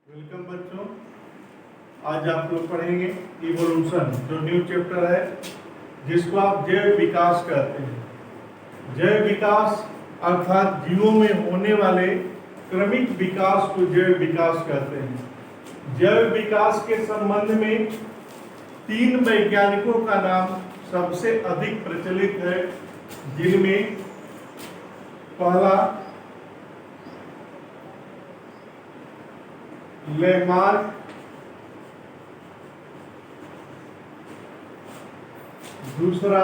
Welcome बच्चों। आज आप लोग पढ़ेंगे इवोल्यूशन, जो न्यू चैप्टर है जिसको आप जैव विकास कहते हैं। जैव विकास अर्थात जीवों में होने वाले क्रमिक विकास को जैव विकास कहते हैं। जैव विकास के संबंध में तीन वैज्ञानिकों का नाम सबसे अधिक प्रचलित है, जिनमें पहला लेमार्क, दूसरा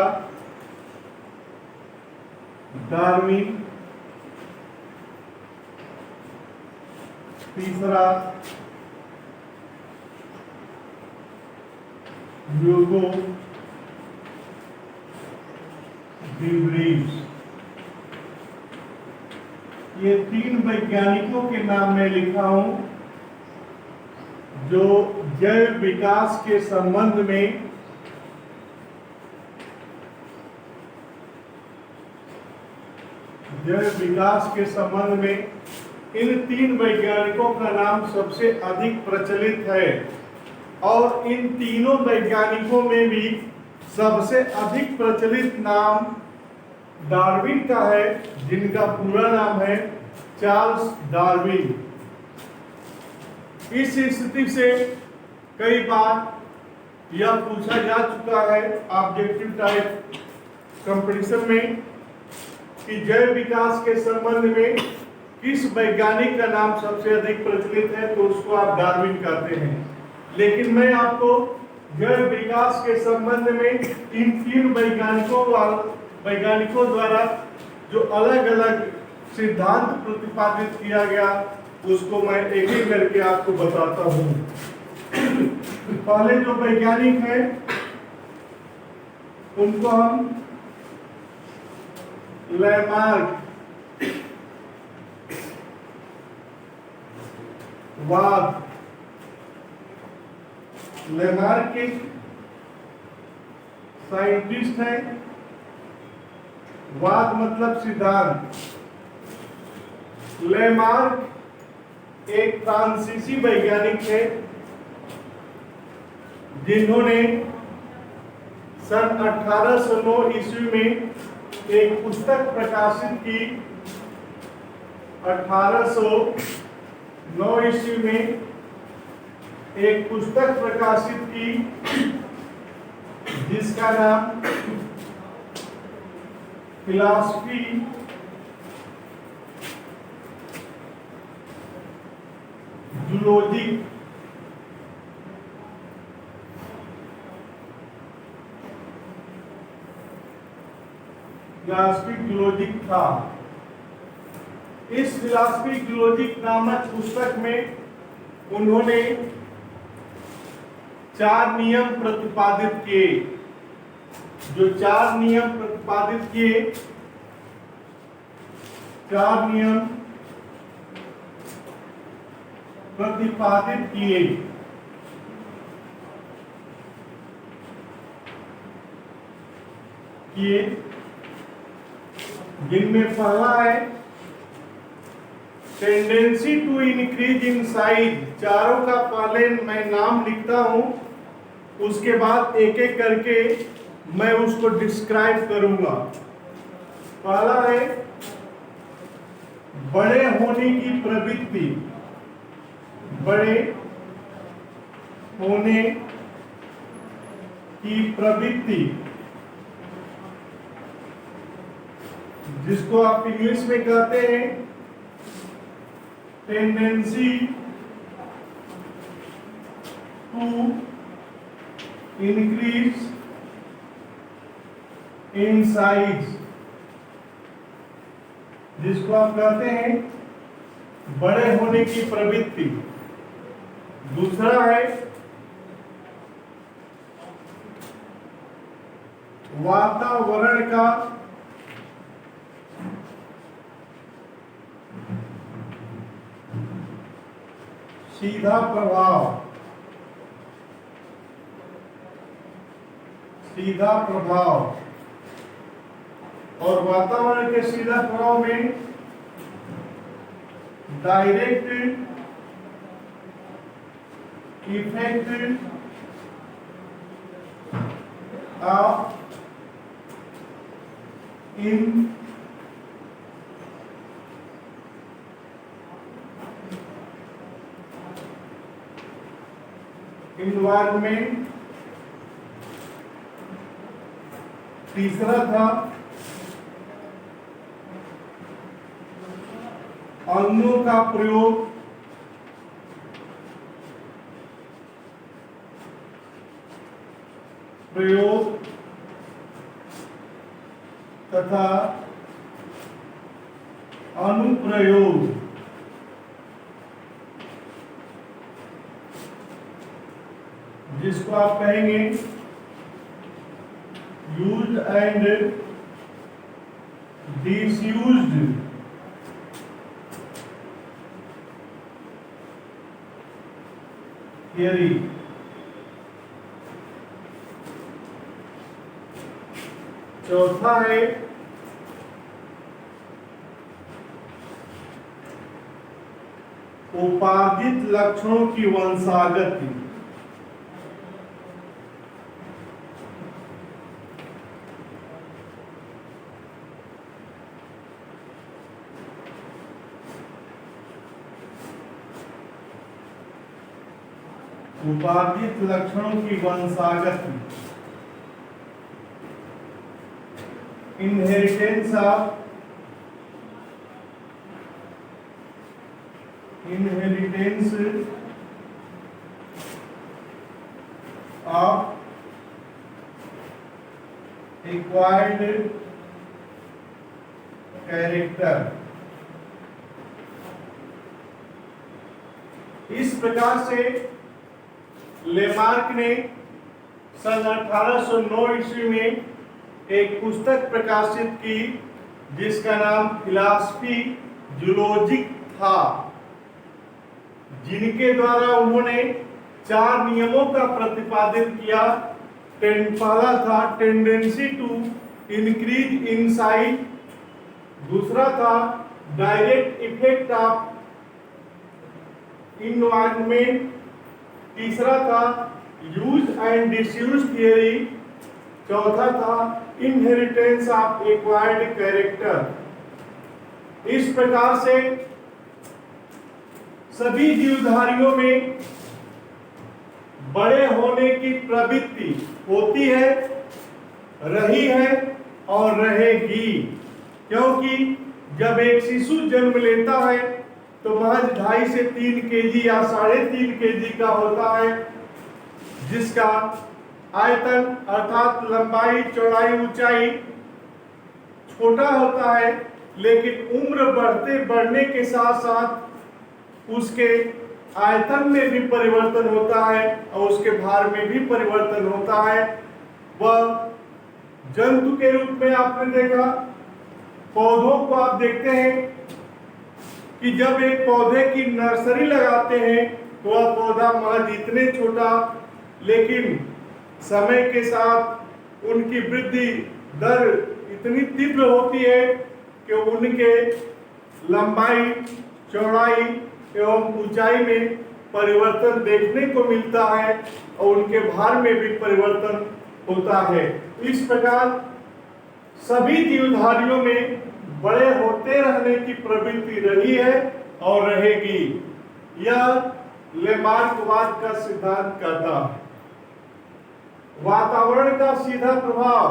डार्विन, तीसरा ह्यूगो डी व्रीज। ये तीन वैज्ञानिकों के नाम मैं लिखा हूं जो जैव विकास के संबंध में इन तीन वैज्ञानिकों का नाम सबसे अधिक प्रचलित है। और इन तीनों वैज्ञानिकों में भी सबसे अधिक प्रचलित नाम डार्विन का है, जिनका पूरा नाम है चार्ल्स डार्विन। इस स्थिति से कई बार यह पूछा जा चुका है ऑब्जेक्टिव टाइप कंपटीशन में कि जैव विकास के संबंध में किस वैज्ञानिक का नाम सबसे अधिक प्रचलित है, तो उसको आप डार्विन कहते हैं। लेकिन मैं आपको जैव विकास के संबंध में इन तीन वैज्ञानिकों द्वारा जो अलग अलग सिद्धांत प्रतिपादित किया गया उसको मैं एक एक करके आपको बताता हूं। पहले जो वैज्ञानिक हैं उनको हम लेमार्क, वाद, लेमार्क एक साइंटिस्ट है, वाद मतलब सिद्धांत। लेमार्क एक फ्रांसीसी वैज्ञानिक है जिन्होंने सन 1809 ईस्वी में एक पुस्तक प्रकाशित की। 1809 ईस्वी में एक पुस्तक प्रकाशित की जिसका नाम फिलॉसफी जूलॉजी जूलॉजिक था। इस फिलॉसफी जूलॉजिक नामक पुस्तक में उन्होंने 4 नियम प्रतिपादित किए। जो 4 नियम प्रतिपादित किए, 4 नियम प्रतिपादित किए जिनमें पहला है tendency to increase in size. चारों का पहले मैं नाम लिखता हूं, उसके बाद एक एक करके मैं उसको डिस्क्राइब करूंगा। पहला है बड़े होने की प्रवृत्ति, बड़े होने की प्रवृत्ति, जिसको आप इंग्लिश में कहते हैं tendency to increase in size, जिसको आप कहते हैं बड़े होने की प्रवृत्ति। दूसरा है वातावरण का सीधा प्रभाव। और वातावरण के सीधा प्रभाव में direct effect of in environment, तीसरा था अणुओं का प्रयोग तथा अनुप्रयोग, जिसको आप कहेंगे यूज्ड एंड डिसयूज्ड थियरी। चौथा है उपार्जित लक्षणों की वंशागति। उपार्जित लक्षणों की वंशागति, इनहेरिटेंस ऑफ एक्वायर्ड कैरेक्टर। इस प्रकार से लेमार्क ने सन 1809 ईस्वी में एक पुस्तक प्रकाशित की जिसका नाम फिलॉसफी जूलॉजिक था, जिनके द्वारा उन्होंने 4 नियमों का प्रतिपादित किया। पहला था टेंडेंसी टू इंक्रीज इनसाइट, दूसरा था डायरेक्ट इफेक्ट ऑफ इन्वायरमेंट, तीसरा था यूज एंड डिसयूज थियरी, चौथा था इनहेरिटेंस ऑफ एक्वायर्ड कैरेक्टर। इस प्रकार से सभी जीवधारियों में बड़े होने की प्रवृत्ति होती है, रही है और रहेगी, क्योंकि जब एक शिशु जन्म लेता है तो महज 2.5 से 3 केजी या 3.5 केजी का होता है, जिसका आयतन अर्थात लंबाई, चौड़ाई, ऊंचाई छोटा होता है, लेकिन उम्र बढ़ने के साथ साथ उसके आयतन में भी परिवर्तन होता है और उसके भार में भी परिवर्तन होता है। वह जंतु के रूप में आपने देखा, पौधों को आप देखते हैं कि जब एक पौधे की नर्सरी लगाते हैं तो वह पौधा महज इतने छोटा, लेकिन समय के साथ उनकी वृद्धि दर इतनी तीव्र होती है कि उनके लंबाई, चौड़ाई एवं ऊंचाई में परिवर्तन देखने को मिलता है और उनके भार में भी परिवर्तन होता है। इस प्रकार सभी जीवधारियों में बड़े होते रहने की प्रवृत्ति रही है और रहेगी। यह लेमार्कवाद का सिद्धांत कहता है। वातावरण का सीधा प्रभाव,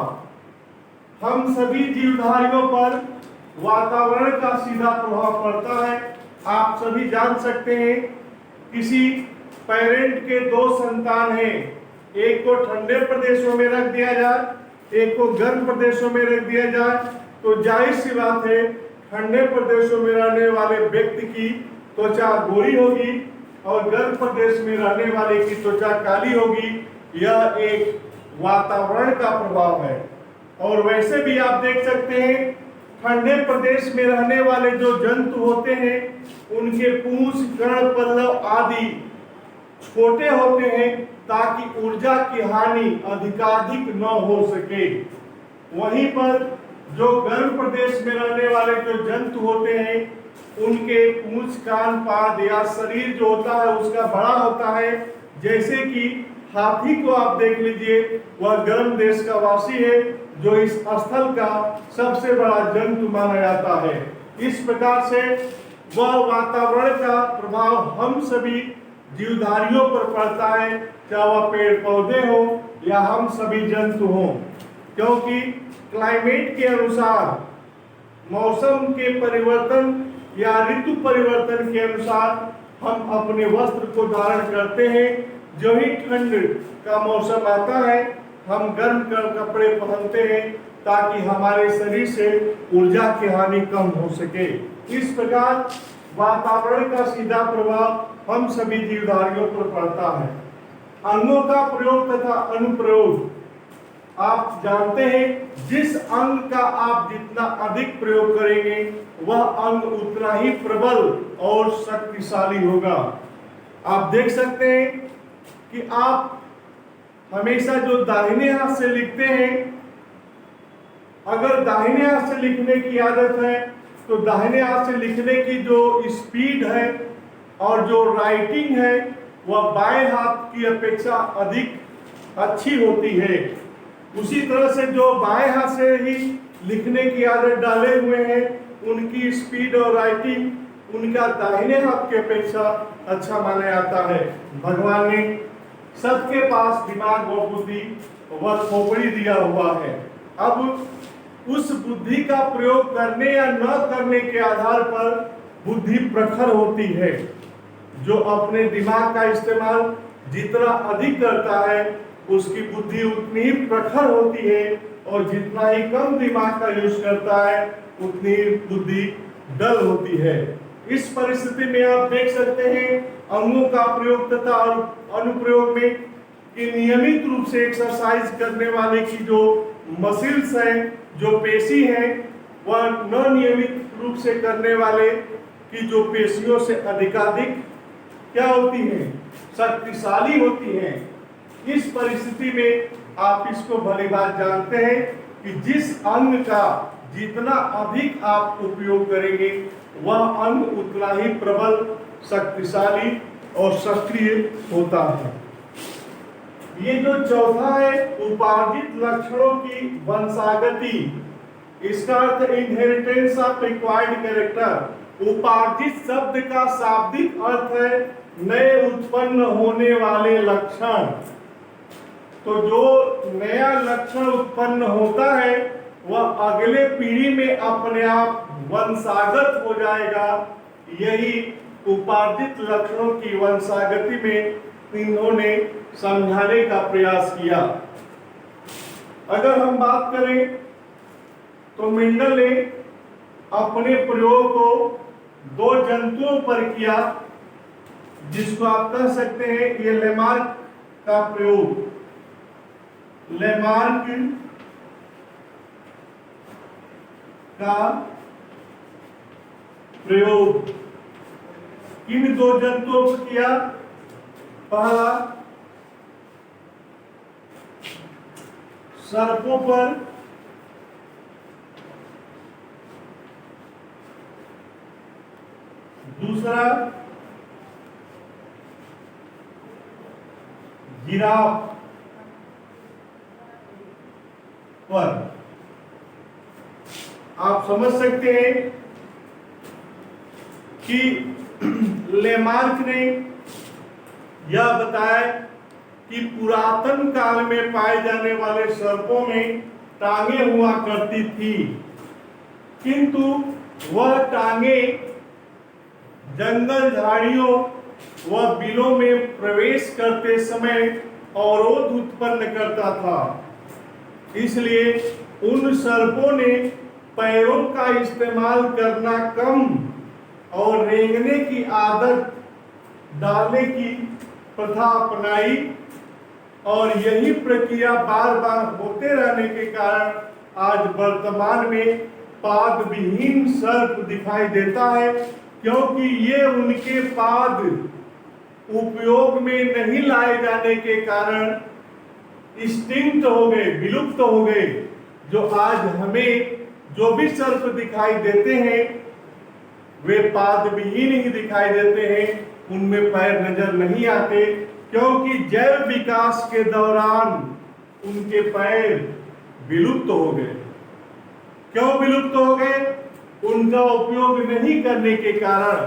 हम सभी जीवधारियों पर वातावरण का सीधा प्रभाव पड़ता है। आप सभी जान सकते हैं, किसी पेरेंट के 2 संतान हैं, एक को ठंडे प्रदेशों में रख दिया जाए, एक को गर्म प्रदेशों में रख दिया जाए, तो जाहिर सी बात है ठंडे प्रदेशों में रहने वाले व्यक्ति की त्वचा गोरी होगी और गर्म प्रदेश में रहने वाले की त्वचा काली होगी। यह एक वातावरण का प्रभाव है। और वैसे भी आप देख सकते हैं, ठंडे प्रदेश में रहने वाले जो जंतु होते हैं उनके पूंछ, कर्ण, पल्लव आदि छोटे होते हैं ताकि ऊर्जा की हानि अधिकाधिक न हो सके। वहीं पर जो गर्म प्रदेश में रहने वाले जो जंतु होते हैं उनके पूंछ, कान, पाद या शरीर जो होता है उसका बड़ा होता है, जैसे कि हाथी को आप देख लीजिए, वह गर्म देश का वासी है जो इस स्थल का सबसे बड़ा जंतु माना जाता है। इस प्रकार से वह वातावरण का प्रभाव हम सभी जीवधारियों पर पड़ता है, चाहे वह पेड़ पौधे हो या हम सभी जंतु हों, क्योंकि क्लाइमेट के अनुसार, मौसम के परिवर्तन या ऋतु परिवर्तन के अनुसार हम अपने वस्त्र को धारण करते हैं। जो ही ठंड का मौसम आता है हम गर्म कपड़े पहनते हैं ताकि हमारे शरीर से ऊर्जा की हानि कम हो सके। इस प्रकार वातावरण का सीधा प्रभाव हम सभी जीवधारियों पर पड़ता है। अंगों का प्रयोग तथा अनुप्रयोग, आप जानते हैं जिस अंग का आप जितना अधिक प्रयोग करेंगे वह अंग उतना ही प्रबल और शक्तिशाली होगा। आप देख सकते हैं कि आप हमेशा जो दाहिने हाथ से लिखते हैं, अगर दाहिने हाथ से लिखने की आदत है तो दाहिने हाथ से लिखने की जो स्पीड है और जो राइटिंग है वह बाएं हाथ की अपेक्षा अधिक अच्छी होती है। उसी तरह से जो बाएं हाथ से ही लिखने की आदत डाले हुए हैं उनकी स्पीड और राइटिंग उनका दाहिने हाथ की अपेक्षा अच्छा माना जाता है। भगवान ने सबके पास दिमाग व बुद्धि व खोपड़ी दिया हुआ है। अब उस बुद्धि का प्रयोग करने या न करने के आधार पर बुद्धि प्रखर होती है। जो अपने दिमाग का इस्तेमाल जितना अधिक करता है उसकी बुद्धि उतनी ही प्रखर होती है, और जितना ही कम दिमाग का यूज करता है उतनी बुद्धि डल होती है। इस परिस्थिति में आप देख सकते हैं अंगों का प्रयोग तथा अनुप्रयोग में कि नियमित रूप से एक्सरसाइज करने वाले की जो मसिल्स हैं, जो पेशी हैं, वह न नियमित रूप से करने वाले की जो पेशियों से अधिकाधिक क्या होती हैं, शक्तिशाली होती हैं। इस परिस्थिति में आप इसको भली बात जानते हैं कि जिस अंग का जितना अधिक आप उपयोग करेंगे वह अंग उतना ही प्रबल, शक्तिशाली और सक्रिय होता है। ये जो चौथा है उपार्जित लक्षणों की वंशागति, इसका अर्थ इनहेरिटेंस ऑफ एक्वायर्ड कैरेक्टर। उपार्जित शब्द का शाब्दिक अर्थ है नए उत्पन्न होने वाले लक्षण। तो जो नया लक्षण उत्पन्न होता है वह अगले पीढ़ी में अपने आप वंशागत हो जाएगा। यही उपार्जित लक्षणों की वंशागति में इन्होंने समझाने का प्रयास किया। अगर हम बात करें तो मेंडल ने अपने प्रयोग को दो जंतुओं पर किया, जिसको आप कह सकते हैं ये लेमार्क का प्रयोग। लेमार्क का प्रयोग किन दो जंतुओं पर किया? पहला सर्पों पर, दूसरा जिराफ पर। आप समझ सकते हैं कि लेमार्क ने यह बताया कि पुरातन काल में पाए जाने वाले सर्पों में टांगे हुआ करती थी, किंतु वह टांगे जंगल झाड़ियों व बिलों में प्रवेश करते समय अवरोध उत्पन्न करता था। इसलिए उन सर्पों ने पैरों का इस्तेमाल करना कम और रेंगने की आदत डालने की प्रथा अपनाई, और यही प्रक्रिया बार बार होते रहने के कारण आज वर्तमान में पाद विहीन सर्प दिखाई देता है, क्योंकि ये उनके पाद उपयोग में नहीं लाए जाने के कारण एक्सटिंक्ट हो गए, विलुप्त हो गए। जो आज हमें जो भी सर्प दिखाई देते हैं वे पाद विहीन ही दिखाई देते हैं, उनमें पैर नजर नहीं आते, क्योंकि जैव विकास के दौरान उनके पैर विलुप्त हो गए। क्यों विलुप्त हो गए? उनका उपयोग नहीं करने के कारण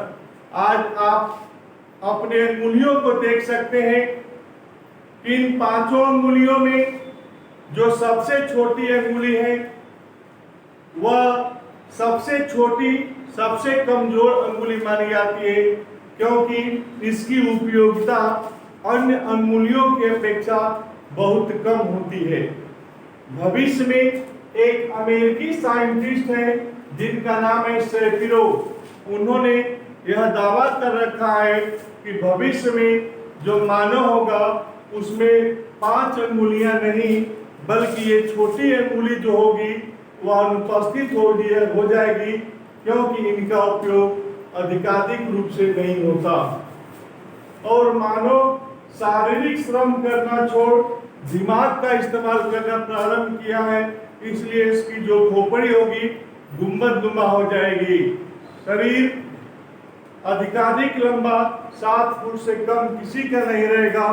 आज आप अपने अंगुलियों को देख सकते हैं। इन 5 अंगुलियों में जो सबसे छोटी अंगुली है वह सबसे छोटी, सबसे कमजोर अंगुली मानी जाती है, क्योंकि इसकी उपयोगिता अन्य अंगुलियों की अपेक्षा बहुत कम होती है। भविष्य में एक अमेरिकी साइंटिस्ट है जिनका नाम है शेपिरो। उन्होंने यह दावा कर रखा है कि भविष्य में जो मानव होगा उसमें 5 अंगुलियां नहीं बल्कि ये छोटी अंगुली जो होगी वह अनुपस्थित हो जाएगी, क्योंकि इनका उपयोग अधिकाधिक रूप से नहीं होता। और मानव शारीरिक श्रम करना छोड़ दिमाग का इस्तेमाल करना प्रारंभ किया है, इसलिए इसकी जो खोपड़ी होगी गुंबदनुमा हो जाएगी। शरीर अधिकाधिक लंबा 7 फुट से कम किसी का नहीं रहेगा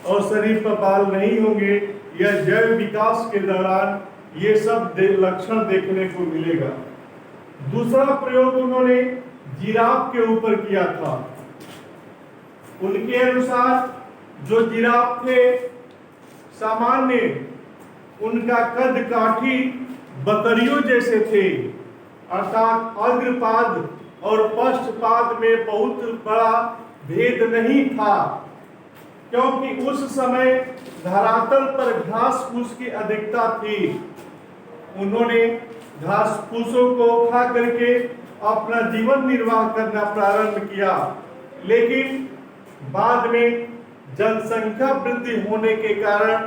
और शरीर पर बाल नहीं होंगे। यह जैव विकास के दौरान ये सब लक्षण देखने को मिलेगा। दूसरा प्रयोग उन्होंने जिराफ के ऊपर किया था। उनके अनुसार जो जिराफ थे सामान्य उनका कद काठी बकरियों जैसे थे, अर्थात अग्रपाद और पश्चपाद में बहुत बड़ा भेद नहीं था, क्योंकि उस समय धरातल पर घास फूस की अधिकता थी। उन्होंने घास फूसों को खा करके अपना जीवन निर्वाह करना प्रारंभ किया, लेकिन बाद में जनसंख्या वृद्धि होने के कारण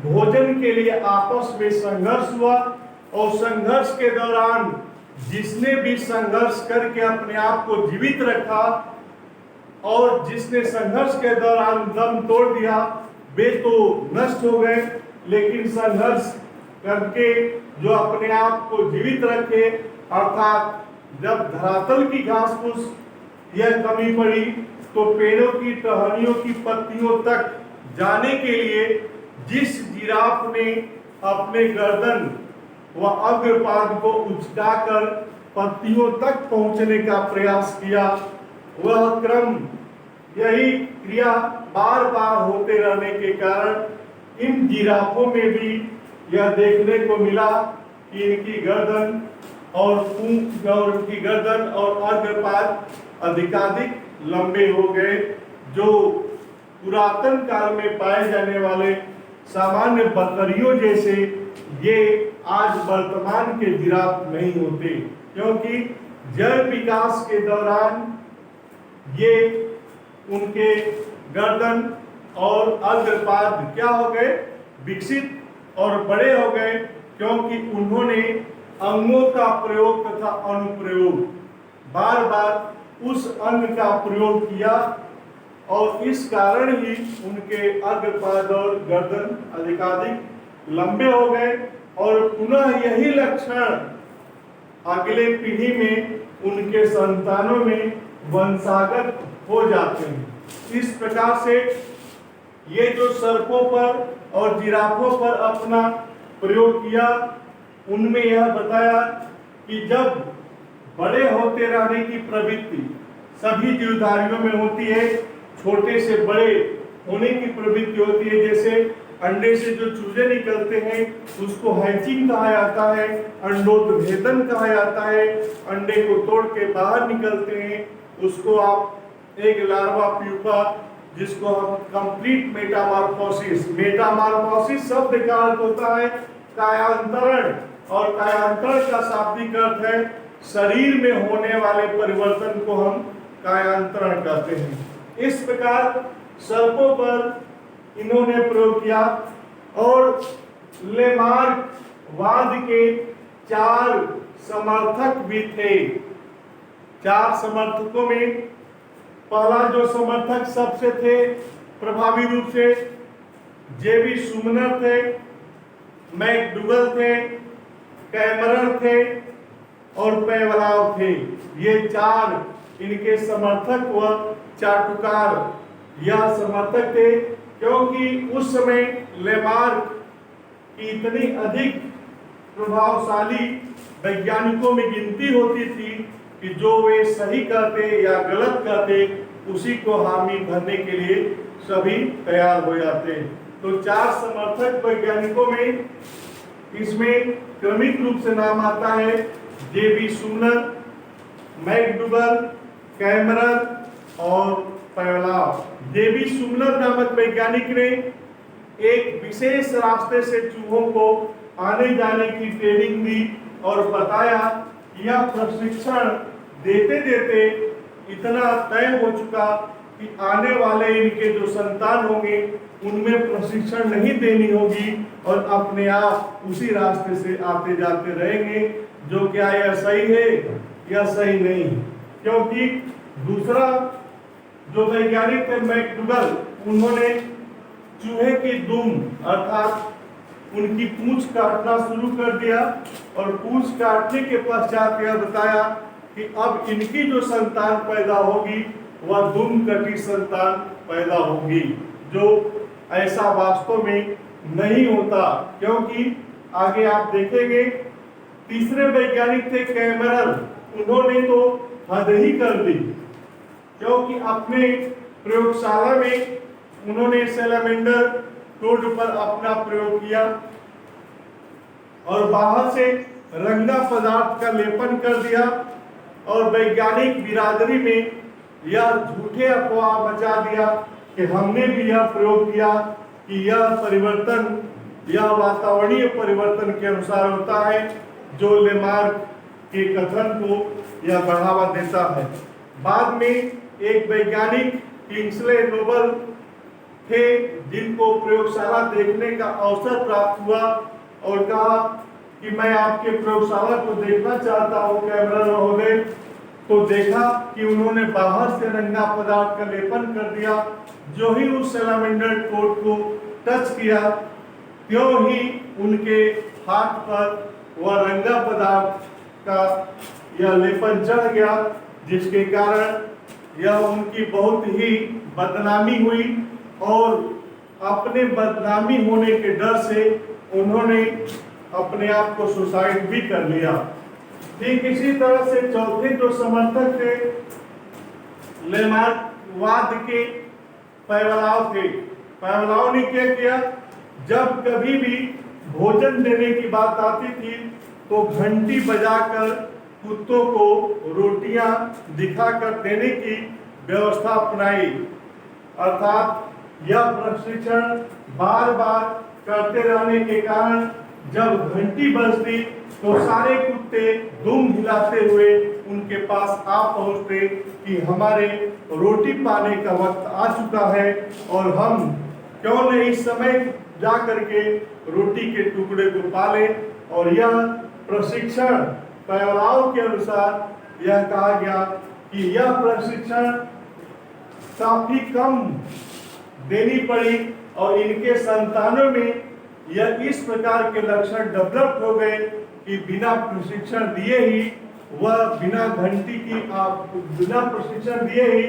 भोजन के लिए आपस में संघर्ष हुआ और संघर्ष के दौरान जिसने भी संघर्ष करके अपने आप को जीवित रखा और जिसने संघर्ष के दौरान दम तोड़ दिया वे तो नष्ट हो गए, लेकिन संघर्ष करके जो अपने आप को जीवित रखे, अर्थात जब धरातल की घास फूस यह कमी पड़ी तो पेड़ों की टहनियों की पत्तियों तक जाने के लिए जिस जिराफ ने अपने गर्दन व अग्रपाद को उचकाकर पत्तियों तक पहुंचने का प्रयास किया, वह क्रम यही क्रिया बार बार होते रहने के कारण इन जिराफों में भी यह देखने को मिला कि इनकी गर्दन और उनकी गर्दन और अग्रपाद अधिकाधिक लंबे हो गए, जो पुरातन काल में पाए जाने वाले सामान्य बकरियों जैसे ये आज वर्तमान के जिराफ नहीं होते, क्योंकि जैव विकास के दौरान ये उनके गर्दन और अग्रपाद क्या हो गए, विकसित और बड़े हो गए, क्योंकि उन्होंने अंगों का प्रयोग तथा अनुप्रयोग बार बार उस अंग का प्रयोग किया और इस कारण ही उनके अग्रपाद और गर्दन अधिकाधिक लंबे हो गए और पुनः यही लक्षण अगले पीढ़ी में उनके संतानों में वंशागत हो जाते हैं। इस प्रकार से ये जो सर्पों पर और जिराफों पर अपना प्रयोग किया, उनमें यह बताया कि जब बड़े होते रहने की प्रवृत्ति सभी जीवधारियों में होती है, छोटे से बड़े होने की प्रवृत्ति होती है। जैसे अंडे से जो चूजे निकलते हैं उसको हैचिंग कहा जाता है, अंडोत्भेदन कहा जाता है। अंडे को तोड़ के बाहर निकलते हैं उसको आप एक लार्वा प्यूपा, जिसको हम कंप्लीट मेटामॉर्फोसिस शब्द का अर्थ होता है कायांतरण, और कायांतरण का शाब्दिक अर्थ है शरीर में होने वाले परिवर्तन को हम कायांतरण कहते हैं। इस प्रकार सर्पों पर इन्होंने प्रयोग किया और लेमार्क वाद के 4 समर्थक भी थे। 4 समर्थकों में पहला जो समर्थक सबसे थे प्रभावी रूप से जेबी सुमनर थे, मैकडुगल थे, कैमरर थे और पेवलाव थे। ये 4 इनके समर्थक व चाटुकार यह समर्थक थे क्योंकि उस समय लेमार्क की इतनी अधिक प्रभावशाली वैज्ञानिकों में गिनती होती थी कि जो वे सही कहते या गलत कहते उसी को हामी भरने के लिए सभी तैयार हो जाते। तो 4 समर्थक वैज्ञानिकों में इसमें क्रमिक रूप से नाम आता है जेबी सुमनर, मैकडूगल, कैमरर और पैवलाव। जेबी सुमनर नामक वैज्ञानिक ने एक विशेष रास्ते से चूहों को आने जाने की ट्रेनिंग दी और बताया कि यह प्रशिक्षण देते देते इतना तय हो चुका कि आने वाले इनके जो संतान होंगे उनमें प्रशिक्षण नहीं देनी होगी और अपने आप उसी रास्ते से आते जाते रहेंगे। जो क्या यह सही है या सही नहीं? क्योंकि दूसरा जो वैज्ञानिक थे मैकडूगल, उन्होंने चूहे की दुम अर्थात उनकी पूंछ काटना शुरू कर दिया और पूंछ काटने के पश्चात यह बताया कि अब इनकी जो संतान पैदा होगी वह दुम कटी संतान पैदा होगी, जो ऐसा वास्तव में नहीं होता। क्योंकि आगे आप देखेंगे तीसरे वैज्ञानिक थे कैमरर, उन्होंने तो हद ही कर दी, क्योंकि अपने प्रयोगशाला में उन्होंने सैलामेंडर टोड पर अपना प्रयोग किया और बाहर से रंगा पदार्थ का लेपन कर दिया और वैज्ञानिक बिरादरी में यह झूठे अफवाह मचा दिया कि हमने भी यह प्रयोग किया कि यह परिवर्तन यह वातावरणीय परिवर्तन के अनुसार होता है, जो लेमार्क के कथन को यह बढ़ावा देता है। बाद में एक वैज्ञानिक किंग्सले नोबल थे जिनको प्रयोगशाला देखने का अवसर प्राप्त हुआ और कहा कि मैं आपके प्रयोगशाला को देखना चाहता हूं कैमरर महोदय। तो देखा कि उन्होंने बाहर से रंगा पदार्थ का लेपन कर दिया। जो ही उस सैलामेंडर कोट को टच किया त्यों ही उनके हाथ पर वह रंगा पदार्थ का यह लेपन चढ़ गया, जिसके कारण यह उनकी बहुत ही बदनामी हुई और अपने बदनामी होने के डर से उन्होंने अपने आप को सुसाइड भी कर लिया। ठीक इसी तरह से चौथे जो समर्थक थे लेमार्कवाद के पैवलाव थे। पैवलाव ने क्या किया, जब कभी भी भोजन देने की बात आती थी तो घंटी बजाकर कुत्तों को रोटियां दिखाकर देने की व्यवस्था अपनाई। अर्थात यह प्रशिक्षण बार बार करते रहने के कारण जब घंटी बजती तो सारे कुत्ते दुम हिलाते हुए उनके पास आ पहुंचते कि हमारे रोटी पाने का वक्त आ चुका है और हम क्यों नहीं इस समय जा करके रोटी के टुकड़े को पाले। और यह प्रशिक्षण पैवलाव के अनुसार यह कहा गया कि यह प्रशिक्षण काफी कम देनी पड़ी और इनके संतानों में यह इस प्रकार के लक्षण डेवलप हो गए कि बिना प्रशिक्षण दिए ही वह बिना प्रशिक्षण दिए ही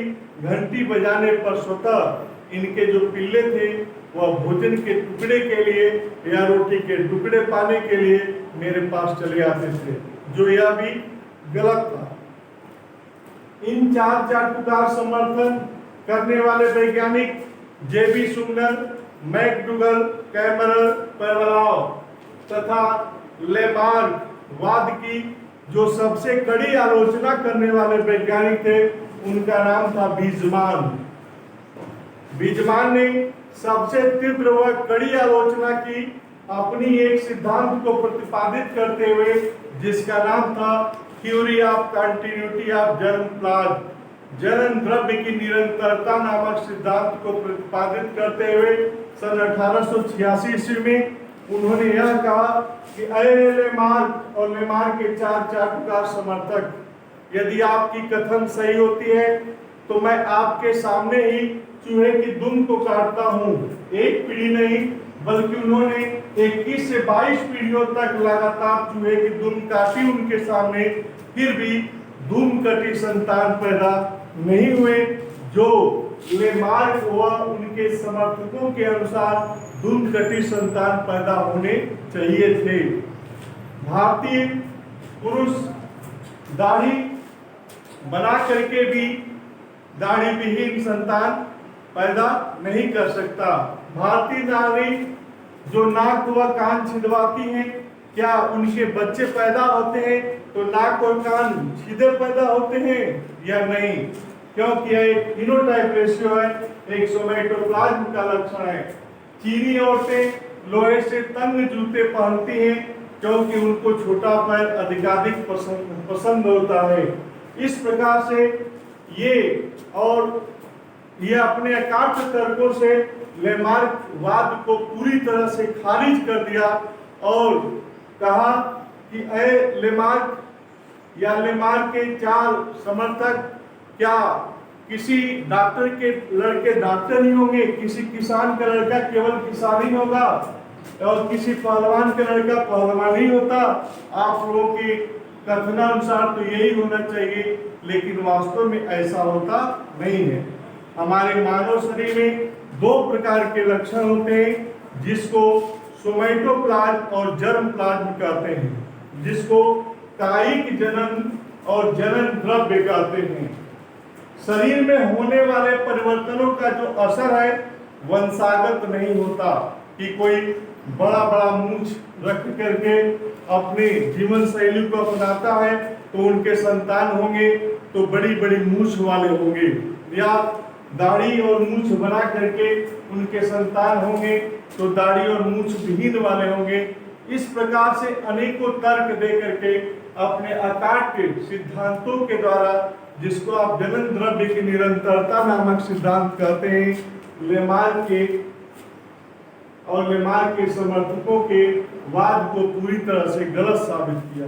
घंटी बजाने पर स्वतः इनके जो पिल्ले थे वह भोजन के टुकड़े के लिए या रोटी के टुकड़े पाने के लिए मेरे पास चले आते थे, जो यह भी गलत था। इन चार चाटुकार समर्थन करने वाले वैज्ञानिक जेबी सुमनर, मैकडूगल, कैमरर, पैवलाव तथा लेमार्क वाद की जो सबसे कड़ी आलोचना करने वाले वैज्ञानिक थे उनका नाम था बीजमान। बीजमान ने सबसे तीव्र व कड़ी आलोचना की अपनी एक सिद्धांत को प्रतिपादित करते हुए, जिसका नाम था theory of continuity of germ plasm, जनन द्रव्य की निरंतरता नामक सिद्धांत को प्रतिपादित करते हुए सन 1886 ईस्वी में उन्होंने यह कहा कि लेमार्क और लेमार्क के चार चाटुकार समर्थक, यदि आपकी कथन सही होती है तो मैं आपके सामने ही चूहे की दुम को काटता हूँ। एक पीढ़ी नहीं बल्कि उन्होंने 21 से 22 पीढ़ियों तक लगातार चूहे की दुम काटी उनके सामने, फिर भी दुम कटी संतान पैदा नहीं हुए, जो लेमार्क व उनके समर्थकों के अनुसार धूमकटी संतान पैदा होने चाहिए थे। भारतीय पुरुष दाढ़ी बना करके भी दाढ़ी विहीन संतान पैदा नहीं कर सकता। भारतीय नारी जो नाक व कान छिदवाती हैं, क्या उनके बच्चे पैदा होते हैं तो नाक और कान सीधे पैदा होते हैं या नहीं? क्योंकि यह एक फिनोटाइप रेशियो है, एक सोमैटोप्लाज्म का लक्षण है। चीनी औरतें लोहे से तंग जूते पहनती हैं क्योंकि उनको छोटा पैर अधिकाधिक पसंद होता है। इस प्रकार से ये अपने एकार्थ तर्कों से लेमार्कवाद को पूरी तरह से खारिज कर दिया और कहा कि लेमार्क के 4 समर्थक क्या किसी डॉक्टर के लड़के डॉक्टर ही होंगे, किसी किसान का लड़का केवल किसान ही होगा और किसी पहलवान का लड़का पहलवान ही होता? आप लोगों की कथनानुसार तो यही होना चाहिए, लेकिन वास्तव में ऐसा होता नहीं है। हमारे मानव शरीर में 2 प्रकार के लक्षण होते हैं, जिसको सोमैटोप्लाज्म और जर्मप्लाज्म कहते हैं, जिसको कायिक जनन और जनन द्रव्य कहते हैं। शरीर में होने वाले परिवर्तनों का जो असर है वंशागत नहीं होता कि कोई बड़ा बड़ा मूंछ रख करके अपनी जीवन शैली को अपनाता है तो उनके संतान होंगे तो बड़ी बड़ी मूंछ वाले होंगे, या दाढ़ी और मूंछ बना करके उनके संतान होंगे तो दाढ़ी और मूंछ विहीन वाले होंगे। इस प्रकार से अनेकों तर्क दे करके अपने अकाट्य सिद्धांतों के द्वारा, जिसको आप जनन द्रव्य की निरंतरता नामक सिद्धांत कहते हैं, लेमार्क के समर्थकों के वाद को पूरी तरह से गलत साबित किया।